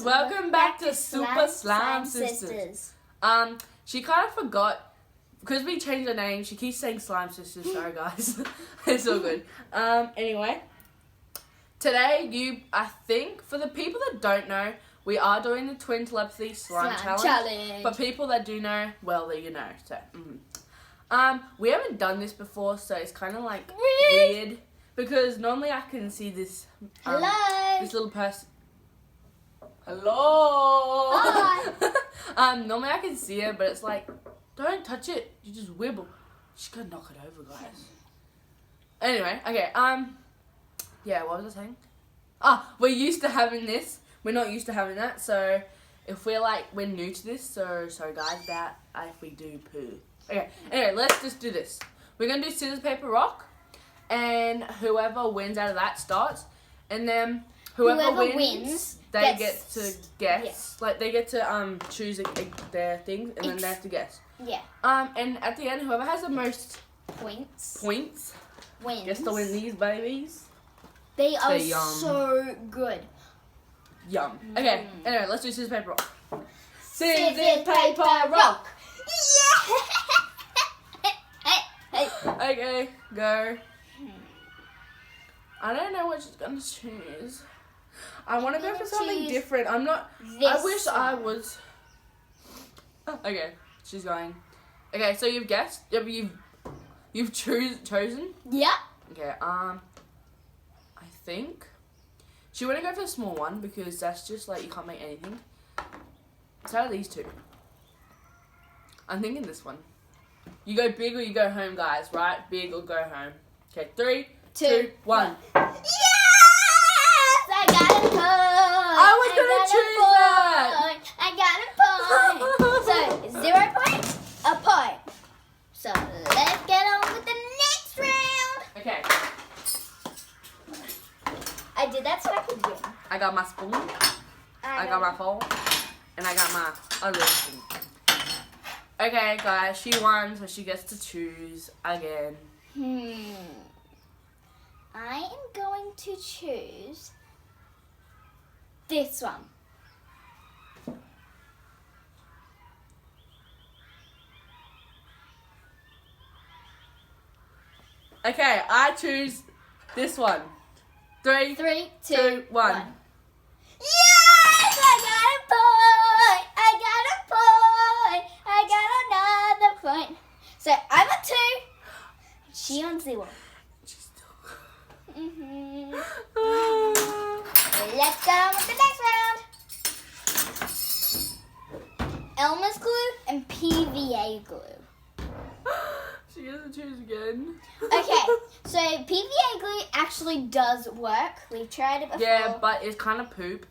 welcome back to Super Slime Sisters. She kind of forgot, because we changed her name, she keeps saying Slime Sisters, sorry guys. It's all good. Anyway, today I think, for the people that don't know, we are doing the Twin Telepathy Slime Challenge. But people that do know, well, you know, so. We haven't done this before, so it's kind of like weird. Because normally I can see this, this little person. Hello. Hi. Normally I can see her, but it's like, don't touch it. You just wibble. She's gonna knock it over, guys. Anyway, okay. Yeah, what was I saying? We're used to having this. We're not used to having that. So if we're new to this, so sorry guys about if we do poo. Okay. Anyway, let's just do this. We're gonna do scissors, paper, rock. And whoever wins out of that starts. And then whoever wins they get to guess. Yeah. Like, they get to choose their things, and then they have to guess. Yeah. And at the end, whoever has the most points wins. Gets to win these babies. They are so good. Yum. Okay, anyway, let's do scissors, paper, rock. Scissors, paper, rock! Yeah! Okay, go. I don't know what she's gonna choose. I want to go for something different. I'm not. I wish I was. Okay, she's going. Okay, so you've guessed. You've chosen. Yeah. Okay. I think she want to go for a small one because that's just like you can't make anything. It's out of these two. I'm thinking this one. You go big or you go home, guys. Right? Big or go home. Okay, 3, 2, 1. Yes! I got a point! I was I got a point! I got a point! So, gonna choose that! 0 points, a point. So, let's get on with the next round! Okay. I did that so I could win. I got my spoon, I got my phone, and I got my other spoon. Okay, guys, she won, so she gets to choose again. I am going to choose this one. Okay, I choose this one. 3, 2, 1. Yes! I got a point! I got a point! I got another point. So I'm a 2. She on 0. Let's go on with the next round. Elmer's glue and PVA glue. She has to choose again. Okay, so PVA glue actually does work. We've tried it before. Yeah, but it's kind of poop,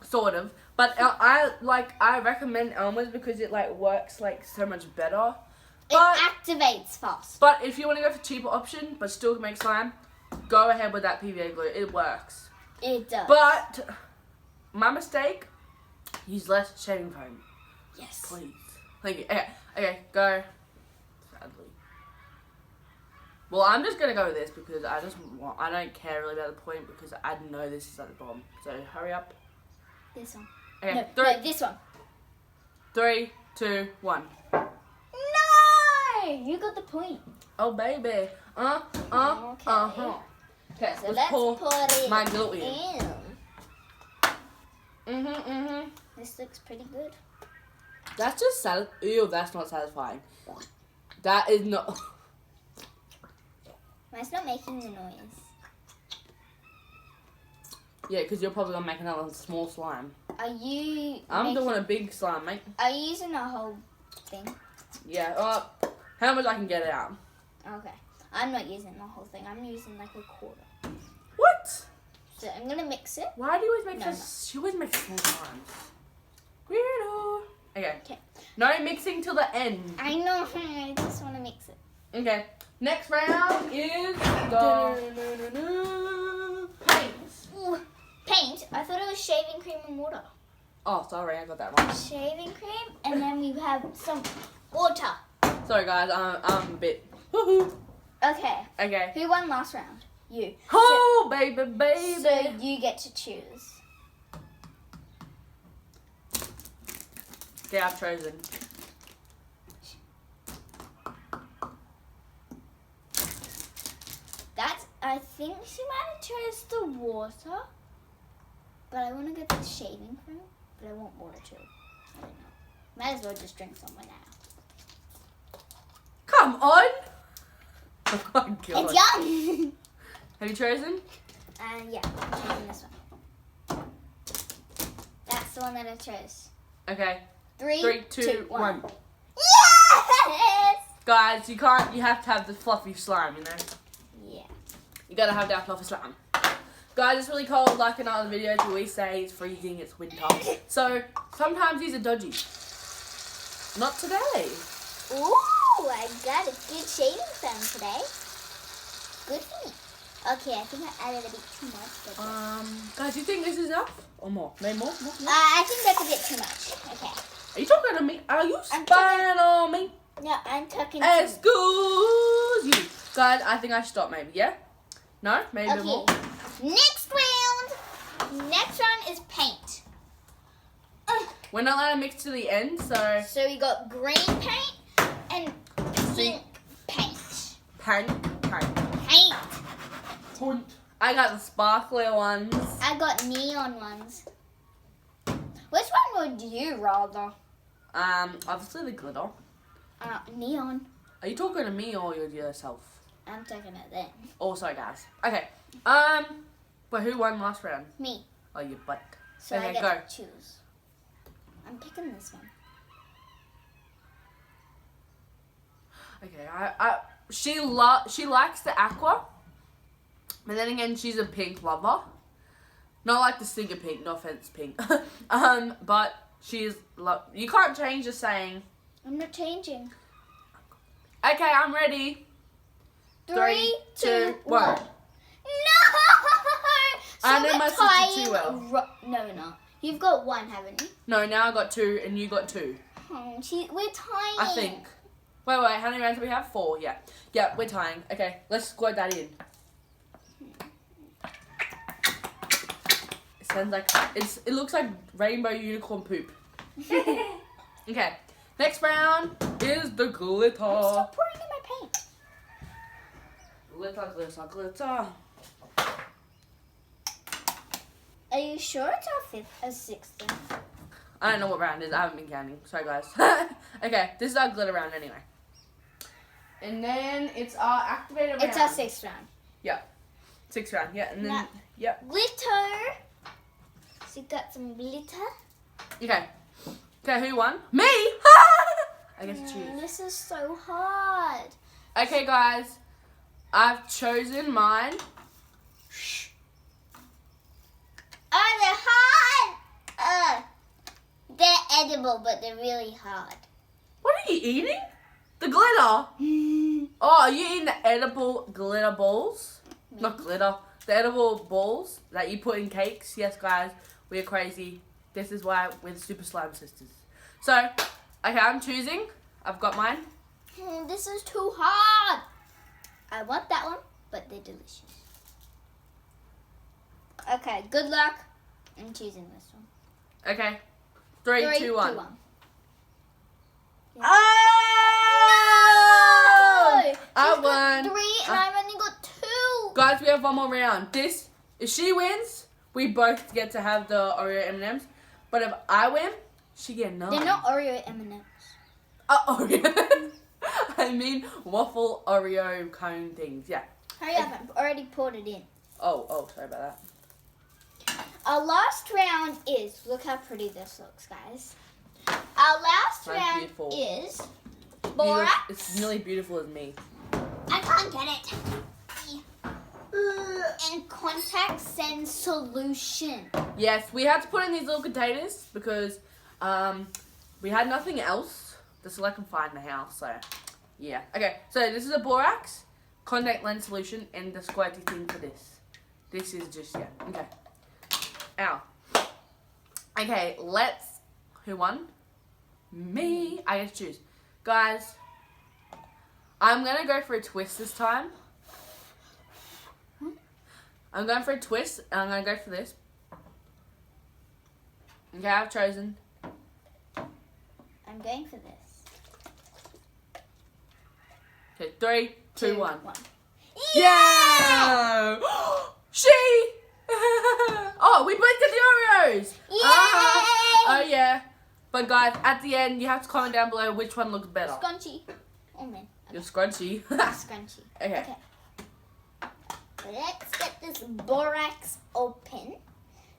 sort of. But I recommend Elmer's because it works so much better. But, it activates fast. But if you want to go for cheaper option but still make slime, go ahead with that PVA glue. It works. It does. But my mistake, use less shaving foam. Yes. Please. Thank you. Okay, go. Sadly. Well, I'm just gonna go with this because I don't care really about the point because I know this is at the bottom. So hurry up. This one. Okay. No, this one. 3, 2, 1. No! You got the point. Oh baby. Okay. Okay, So let's pour it my glue in. This looks pretty good. That's just ew, that's not satisfying. That is not. Mine's not making the noise. Yeah, because you're probably gonna make another small slime. Are you? I'm doing a big slime, mate. Are you using the whole thing? Yeah. How much I can get it out? Okay. I'm not using the whole thing. I'm using a quarter. What? So I'm gonna mix it. Why do you always make She always makes small slimes. Weirdo. Okay. No mixing till the end. I know. I just want to mix it. Okay. Next round is paint. Ooh, paint. I thought it was shaving cream and water. Oh, sorry, I got that wrong. Shaving cream, and then we have some water. Sorry, guys. I'm a bit. Okay. Okay. Who won last round? You. Oh, baby. So you get to choose. Okay, I've chosen. I think she might have chose the water. But I want to get the shaving cream. But I want water too. I don't know. Might as well just drink some right now. Come on! Oh my god. It's yum! Have you chosen? Yeah, I'm choosing this one. That's the one that I chose. Okay. 3, 2, 1. Yes! Guys, you have to have the fluffy slime, you know? Yeah. You gotta have that fluffy slime. Guys, it's really cold, like in other videos where we say it's freezing, it's winter. So, sometimes these are dodgy. Not today. Ooh, I got a good shaving foam today. Good for me. Okay, I think I added a bit too much. But guys, you think this is enough? Or more? Maybe more? I think that's a bit too much. Okay. Are you talking to me? Are you spying on me? No, I'm talking to Excuse you. Guys, I think I should stop maybe, yeah? No? Maybe a bit more? Next round. Next round is paint. We're not allowed to mix to the end, so... So we got green paint and pink paint. Paint. I got the sparkler ones. I got neon ones. Which one would you rather? Obviously the glitter. Neon. Are you talking to me or yourself? I'm talking to them. Also, guys. Okay. But who won last round? Me. Oh, you butt. So okay, I get go. to choose. I'm picking this one. Okay, she likes the aqua, but then again, she's a pink lover. Not like the singer pink, no offense, pink. But she's you can't change the saying. I'm not changing. Okay, I'm ready. 3, 2, 1. No! So I know my sister too well. No, we're not. You've got one, haven't you? No, now I got 2 and you got 2. Oh, we're tying. I think. Wait, how many rounds do we have? 4, yeah. Yeah, we're tying. Okay, let's squad that in. It sounds like it looks like rainbow unicorn poop. Okay, next round is the glitter. I'm still pouring in my paint. Glitter, glitter, glitter. Are you sure it's our 5th or 6th? I don't know what round it is. I haven't been counting. Sorry, guys. Okay, this is our glitter round anyway. And then it's our activated round. It's our 6th round. Yeah. 6th round, yeah. And then, yeah. Glitter. So you got some glitter. Okay. Okay, who won? Me! I get to choose. This is so hard. Okay, guys. I've chosen mine. Oh, they're hard. They're edible, but they're really hard. What are you eating? The glitter. Oh, are you eating the edible glitter balls? Maybe. Not glitter. The edible balls that you put in cakes. Yes, guys. We're crazy. This is why we're the Super Slime Sisters. So, okay, I'm choosing. I've got mine. This is too hard. I want that one, but they're delicious. Okay, good luck. I'm choosing this one. Okay. 3, 2, 1. 2, 1. Oh! No! I She's got won. 3 and I've only got 2. Guys, we have one more round. If she wins, we both get to have the Oreo M&Ms. But if I win, she get none. They're not Oreo M&Ms. Oreo. I mean waffle Oreo cone things. Yeah. Hurry up, I've already poured it in. Oh, sorry about that. Our last round is, look how pretty this looks, guys. Our last That's round beautiful. is borax. It's nearly beautiful as me. I can't get it. And contact send solution. Yes, we had to put in these little containers because we had nothing else just so I can find the house. So, yeah. Okay, so this is a borax, contact lens solution, and the squirty thing for this. This is just, yeah. Okay. Ow. Okay, who won? Me. I get to choose. Guys, I'm going to go for a twist this time. I'm going for a twist, and I'm going to go for this. Okay, I've chosen. going for this. Okay, 3, 2, 1. Yeah! Yeah! She! Oh, we both got the Oreos! Yay! Oh, yeah. But guys, at the end, you have to comment down below which one looks better. Scrunchy. Oh, man. You're scrunchy. Scrunchy. Okay. Let's get this borax open.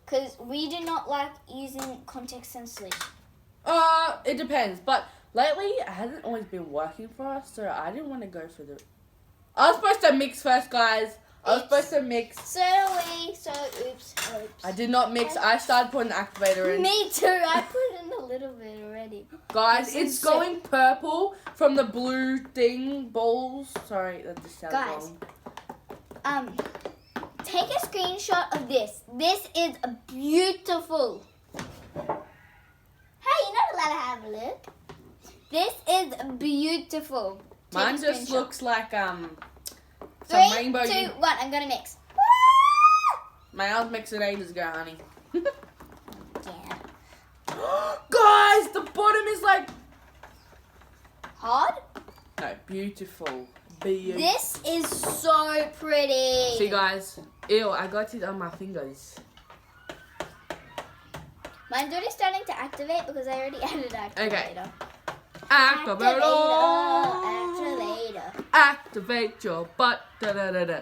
Because we do not like using contact sensors. It depends. But lately, it hasn't always been working for us, so I didn't want to go for the... I was supposed to mix first, guys. I was supposed to mix. So oops. I did not mix. I started putting the activator in. Me too. I put in a little bit already. Guys, it's going purple from the blue thing balls. Sorry, that just sounds wrong. Take a screenshot of this. This is beautiful. Hey, you're not allowed to have a look. This is beautiful. Take Mine a just screenshot. looks like some 3, rainbow. 2, 1. I'm gonna mix. My house mixed it ages ago, honey. Yeah. Guys, the bottom is like Hard. no beautiful. Beautiful. This is so pretty. See, guys. Ew, I got it on my fingers. Mine's already starting to activate because I already added activator. Okay. Activator. Activate your butt. Da, da, da, da.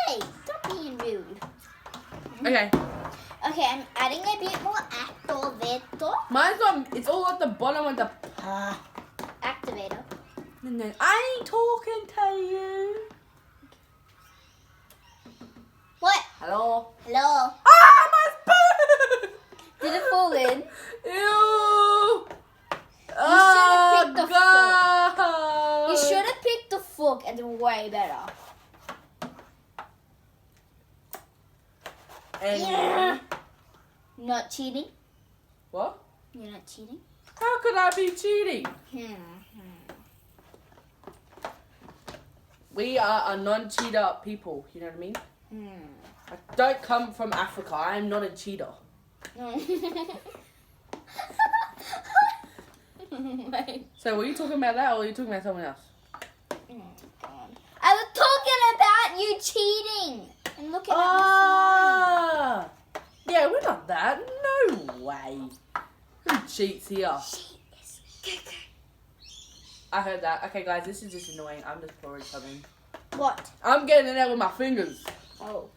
Hey, stop being rude. Okay. Okay, I'm adding a bit more activator. Mine's on. It's all at the bottom of the. Activator. And then I ain't talking to you. What? Hello. Hello. Ah, my spoon! Did it fall in? Ew. should've picked the God. You should have picked the fork and then way better. And Yeah. Not cheating? what? You're not cheating? How could I be cheating? We are a non-cheater people. You know what I mean? I don't come from Africa. I am not a cheater. So were you talking about that or were you talking about someone else? I was talking about you cheating. And look at Ah! Yeah, we're not that. No way. Who cheats here? I heard that. Okay, guys, this is just annoying. I'm just pouring something. What? I'm getting it out with my fingers. Oh.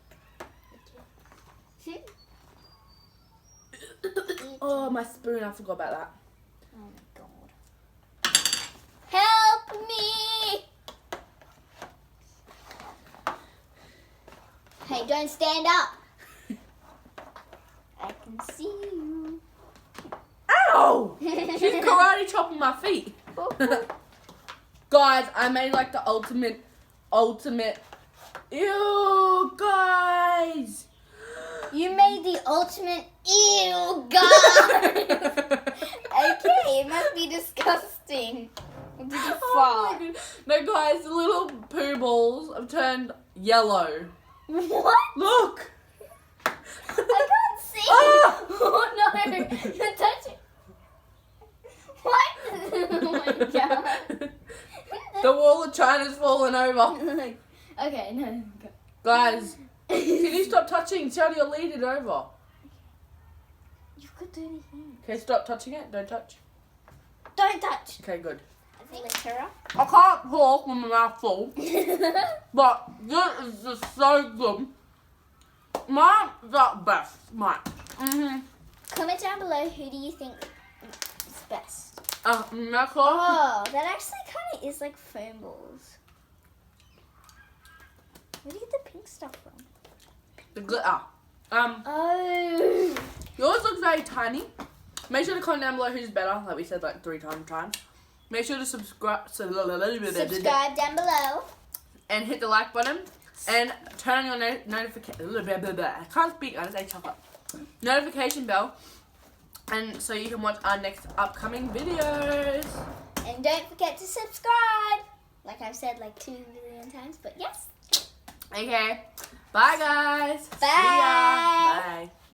Oh, my spoon. I forgot about that. Oh my god. Help me! Hey, don't stand up. I can see you. Ow! She's karate chopping my feet. Guys, I made like the ultimate. Ew, guys. You made the ultimate ew, guys. Okay, it must be disgusting. Or did you Oh fart? my God. No, guys, the little poo balls have turned yellow. What? Look. I can't see. Ah! Oh no, you're touching. What? Oh my god. The wall of China's fallen over. Okay, no. Go. Guys, can you stop touching? Charlie, you'll lead it over. You've got dirty hands. Okay, stop touching it. Don't touch. Don't touch. Okay, good. Litter. I can't talk with my mouth full, but this is just so good. Mine's the best. Mine. Comment down below who do you think is best. Mecca. Oh, that actually kind of is like foam balls. Where do you get the pink stuff from? The glitter. Oh. Yours looks very tiny. Make sure to comment down below who's better, like we said like 3 times. Make sure to subscribe Subscribe down below. and hit the like button and turn on your notification. I can't speak. I just ate chocolate. Notification bell, and so you can watch our next upcoming videos. And don't forget to subscribe. Like I've said like 2 million times, but yes. Okay. Bye, guys. Bye. See ya. Bye.